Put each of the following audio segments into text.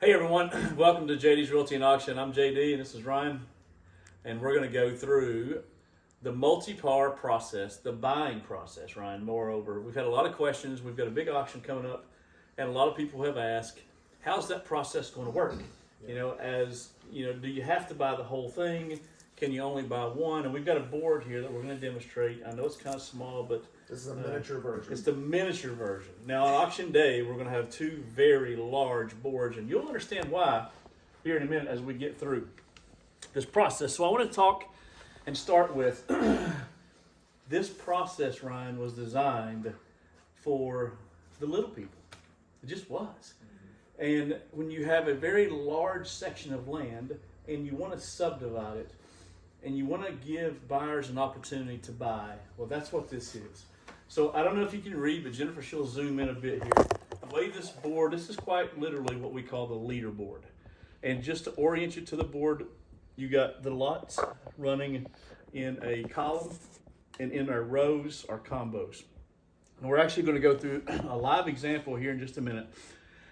Hey everyone, welcome to JD's Realty and Auction. I'm JD and this is Ryan, and we're going to go through the multi-par process, the buying process, Ryan. Moreover, we've had a lot of questions. We've got a big auction coming up, and a lot of people have asked, how's that process going to work? Do you have to buy the whole thing? Can you only buy one? And we've got a board here that we're going to demonstrate. I know it's kind of small, but this is a miniature version. It's the miniature version. Now on auction day, we're going to have two very large boards, and you'll understand why here in a minute as we get through this process. So I want to talk and start with this process, Ryan, was designed for the little people. It just was. And when you have a very large section of land and you want to subdivide it, and you want to give buyers an opportunity to buy, well, that's what this is. So I don't know if you can read, but Jennifer, she'll zoom in a bit here. The way this board, this is quite literally what we call the leaderboard. And just to orient you to the board, you got the lots running in a column, and in our rows are combos. And we're actually going to go through a live example here in just a minute,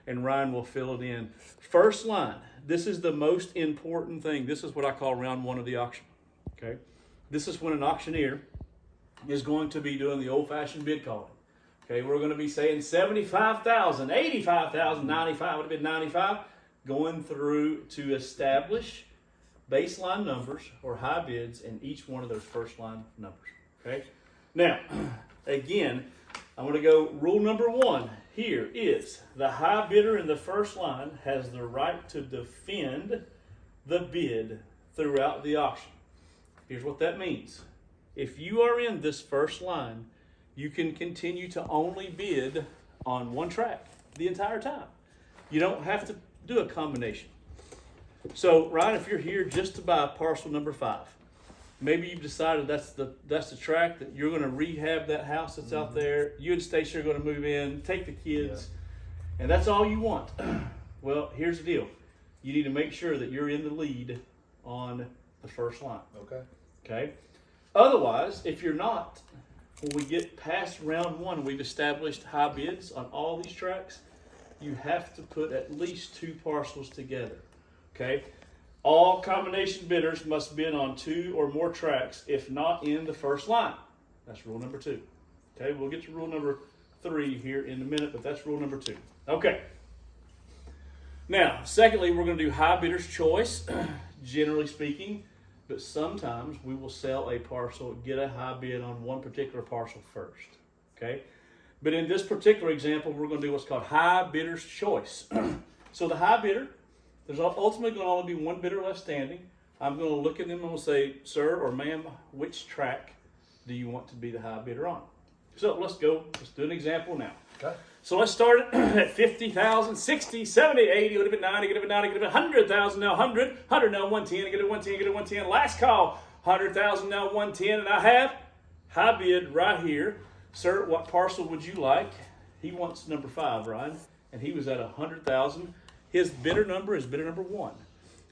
and Ryan will fill it in. First line, this is the most important thing. This is what I call round one of the auction. Okay, this is when an auctioneer is going to be doing the old-fashioned bid calling. Okay, we're going to be saying 75,000, 85,000, 95, would have been 95, going through to establish baseline numbers or high bids in each one of those first line numbers. Okay, now, again, I'm going to go rule number one here is the high bidder in the first line has the right to defend the bid throughout the auction. Here's what that means. If you are in this first line, you can continue to only bid on one track the entire time. You don't have to do a combination. So, Ryan, if you're here just to buy parcel number 5, maybe you've decided that's the track that you're going to rehab that house that's out there. You and Stacy are going to move in, take the kids, and that's all you want. Well, here's the deal. You need to make sure that you're in the lead on the first line. Okay. Otherwise, if you're not, when we get past round one, we've established high bids on all these tracks. You have to put at least 2 parcels together. Okay. All combination bidders must bid on 2 or more tracks, if not in the first line. That's rule number 2. Okay. We'll get to rule number 3 here in a minute, but that's rule number 2. Okay. Now, secondly, we're going to do high bidder's choice, generally speaking. But sometimes we will sell a parcel, get a high bid on one particular parcel first, okay? But in this particular example, we're going to do what's called high bidder's choice. So the high bidder, there's ultimately going to only be one bidder left standing. I'm going to look at them and I'm going to say, sir or ma'am, which track do you want to be the high bidder on? So let's do an example now. Okay. So let's start at 50,000, 60, 70, 80, would have been 90, could have been 90, could have been 100,000, now 100, 100 now 110, get it 110, get it 110. Last call, 100,000 now 110, and I have high bid right here. Sir, what parcel would you like? He wants number 5, Ryan, and he was at 100,000. His bidder number is bidder number 1.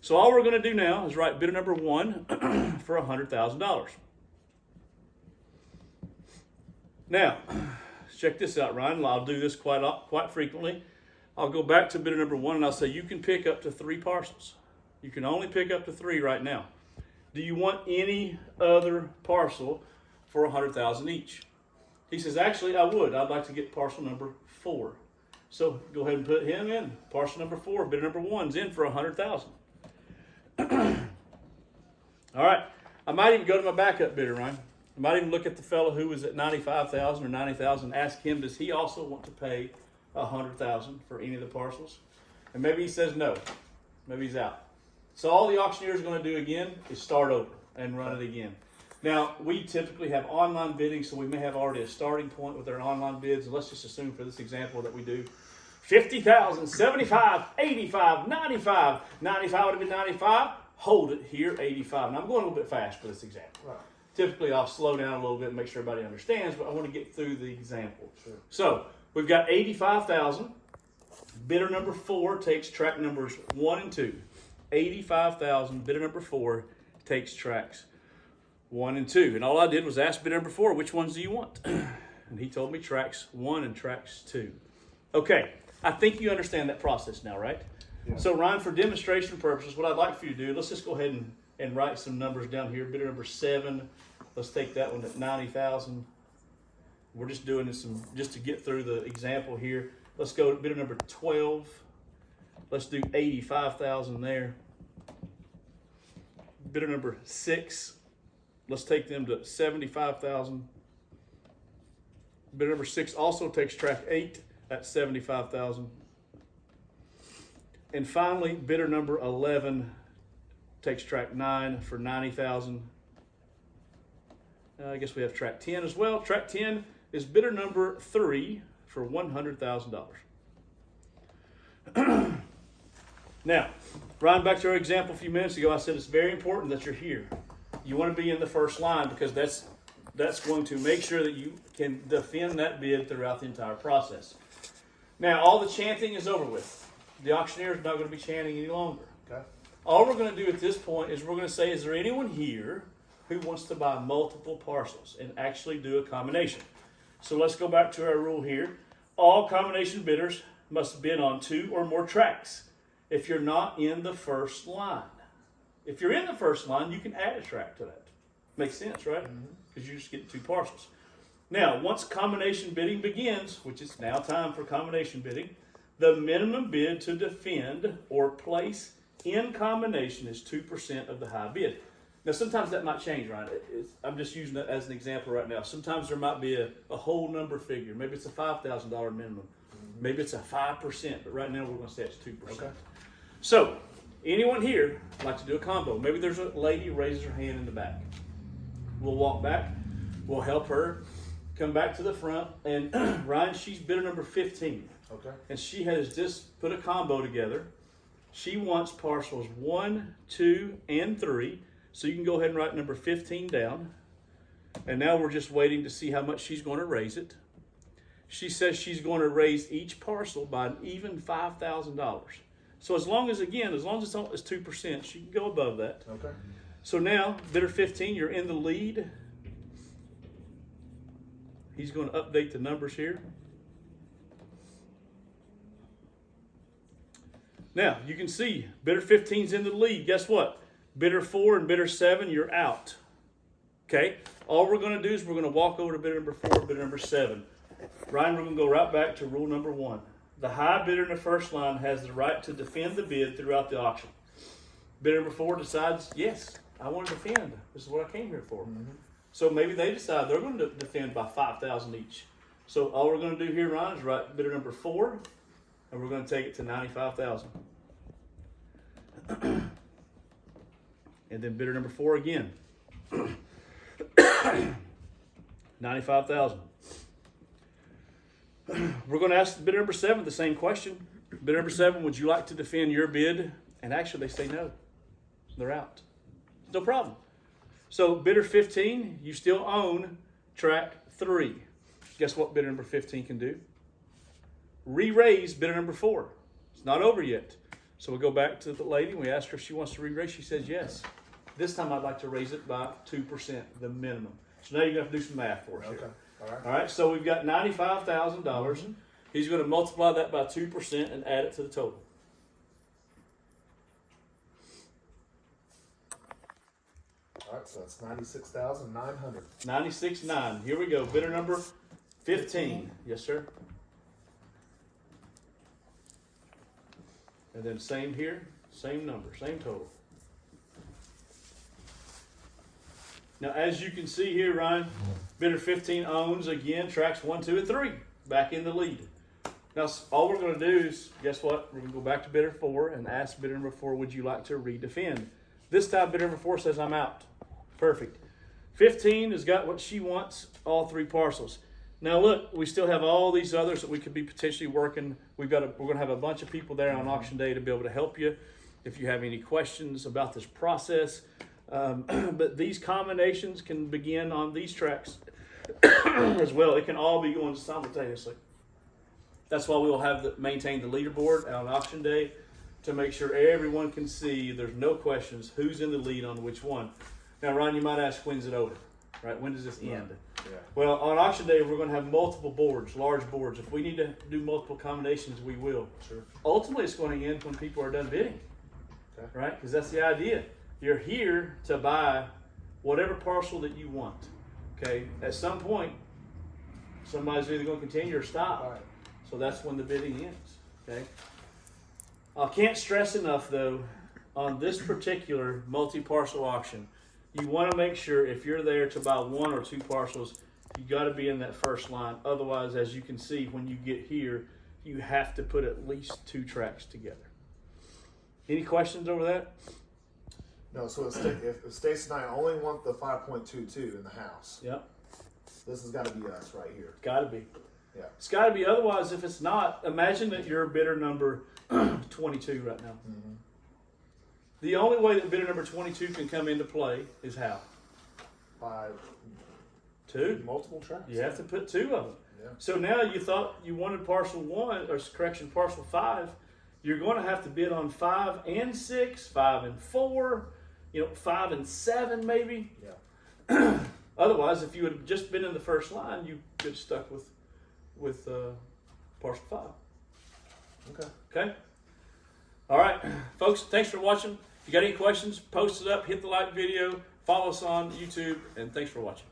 So all we're going to do now is write bidder number 1 for $100,000. Now, check this out, Ryan. I'll do this quite frequently. I'll go back to bidder number 1 and I'll say, you can pick up to 3 parcels. You can only pick up to 3 right now. Do you want any other parcel for $100,000 each? He says, actually, I would. I'd like to get parcel number 4. So go ahead and put him in. Parcel number 4, bidder number 1's in for $100,000. All right. I might even go to my backup bidder, Ryan. I might even look at the fellow who was at 95,000 or 90,000, ask him, does he also want to pay 100,000 for any of the parcels? And maybe he says no. Maybe he's out. So all the auctioneer is going to do again is start over and run it again. Now, we typically have online bidding, so we may have already a starting point with our online bids. And let's just assume for this example that we do 50,000, 75, 85, 95. 95 would have been 95. Hold it here, 85. And I'm going a little bit fast for this example. Right. Typically, I'll slow down a little bit and make sure everybody understands, but I want to get through the example. Sure. So we've got 85,000. Bidder number 4 takes track numbers 1 and 2. 85,000. Bidder number 4 takes tracks 1 and 2. And all I did was ask bidder number 4, which ones do you want? And he told me tracks 1 and tracks 2. Okay, I think you understand that process now, right? Yeah. So Ryan, for demonstration purposes, what I'd like for you to do, let's just go ahead and write some numbers down here. Bidder number 7, let's take that one at 90,000. We're just doing this just to get through the example here. Let's go to bidder number 12. Let's do 85,000 there. Bidder number 6, let's take them to 75,000. Bidder number 6 also takes track 8 at 75,000. And finally, bidder number 11 takes track 9 for 90,000. I guess we have track 10 as well. Track 10 is bidder number 3 for $100,000. Now, Ryan, back to our example a few minutes ago, I said it's very important that you're here. You want to be in the first line because that's going to make sure that you can defend that bid throughout the entire process. Now, all the chanting is over with. The auctioneer is not going to be chanting any longer. Okay. All we're going to do at this point is we're going to say, is there anyone here who wants to buy multiple parcels and actually do a combination? So let's go back to our rule here. All combination bidders must bid on 2 or more tracks if you're not in the first line. If you're in the first line, you can add a track to that. Makes sense, right? Because you just get 2 parcels. Now, once combination bidding begins, which is now time for combination bidding, the minimum bid to defend or place in combination is 2% of the high bid. Now, sometimes that might change, right? I'm just using that as an example right now. Sometimes there might be a whole number figure. Maybe it's a $5,000 minimum. Maybe it's a 5%, but right now we're going to say it's 2%. Okay. So, anyone here like to do a combo? Maybe there's a lady raises her hand in the back. We'll walk back. We'll help her come back to the front. And Ryan, she's bidder number 15. Okay. And she has just put a combo together. She wants parcels 1, 2, and 3. So you can go ahead and write number 15 down. And now we're just waiting to see how much she's going to raise it. She says she's going to raise each parcel by an even $5,000. So as long as it's 2%, she can go above that. Okay. So now, bidder 15, you're in the lead. He's going to update the numbers here. Now, you can see bidder 15's in the lead. Guess what? Bidder 4 and bidder 7, you're out. Okay? All we're going to do is we're going to walk over to bidder number 4 and bidder number 7. Ryan, we're going to go right back to rule number 1. The high bidder in the first line has the right to defend the bid throughout the auction. Bidder number 4 decides, yes, I want to defend. This is what I came here for. So maybe they decide they're going to defend by $5,000 each. So all we're going to do here, Ryan, is write bidder number 4, and we're going to take it to $95,000. And then bidder number 4 again. $95,000. We're going to ask bidder number 7 the same question. Bidder number 7, would you like to defend your bid? And actually they say no. They're out. No problem. So bidder 15, you still own track 3. Guess what bidder number 15 can do? Re-raise bidder number 4. It's not over yet. So we go back to the lady and we ask her if she wants to re-raise. She says yes. This time I'd like to raise it by 2%, the minimum. So now you're going to have to do some math for us here. Okay. All right, so we've got $95,000. He's going to multiply that by 2% and add it to the total. All right, so that's 96,900. 96.9. Here we go. Bidder number 15. Yes, sir. And then same here, same number, same total. Now, as you can see here, Ryan, bidder 15 owns, again, tracks 1, 2, and 3. Back in the lead. Now, all we're going to do is, guess what? We're going to go back to bidder 4 and ask bidder number 4, would you like to redefend? This time, bidder number 4 says, I'm out. Perfect. 15 has got what she wants, all 3 parcels. Now, look, we still have all these others that we could be potentially working. We're going to have a bunch of people there on auction day to be able to help you if you have any questions about this process. But these combinations can begin on these tracks as well. It can all be going simultaneously. That's why we will have maintain the leaderboard on auction day to make sure everyone can see there's no questions who's in the lead on which one. Now, Ron, you might ask, when's it over? Right? When does this end? Yeah. Well, on auction day, we're going to have multiple boards, large boards. If we need to do multiple combinations, we will. Sure. Ultimately, it's going to end when people are done bidding, Okay. right? Because that's the idea. You're here to buy whatever parcel that you want. Okay. At some point, somebody's either going to continue or stop. All right. So that's when the bidding ends. Okay. I can't stress enough though, on this particular multi-parcel auction, you want to make sure if you're there to buy one or two parcels, you got to be in that first line. Otherwise, as you can see, when you get here, you have to put at least 2 tracks together. Any questions over that? No, so if Stacy and I only want the 5.22 in the house, Yep. this has got to be us right here. Got to be. Yeah. It's got to be. Otherwise, if it's not, imagine that you're bidder number 22 right now. Mm-hmm. The only way that bidder number 22 can come into play is how? By 2. multiple tracks. You have to put 2 of them. Yeah. So now you thought you wanted parcel 1, or correction, parcel 5. You're going to have to bid on 5 and 6, 5 and 4, 5 and 7 maybe. Yeah. Otherwise, if you had just been in the first line, you could have stuck with parcel 5. Okay. Okay? All right, folks, thanks for watching. If you got any questions, post it up, hit the like video, follow us on YouTube, and thanks for watching.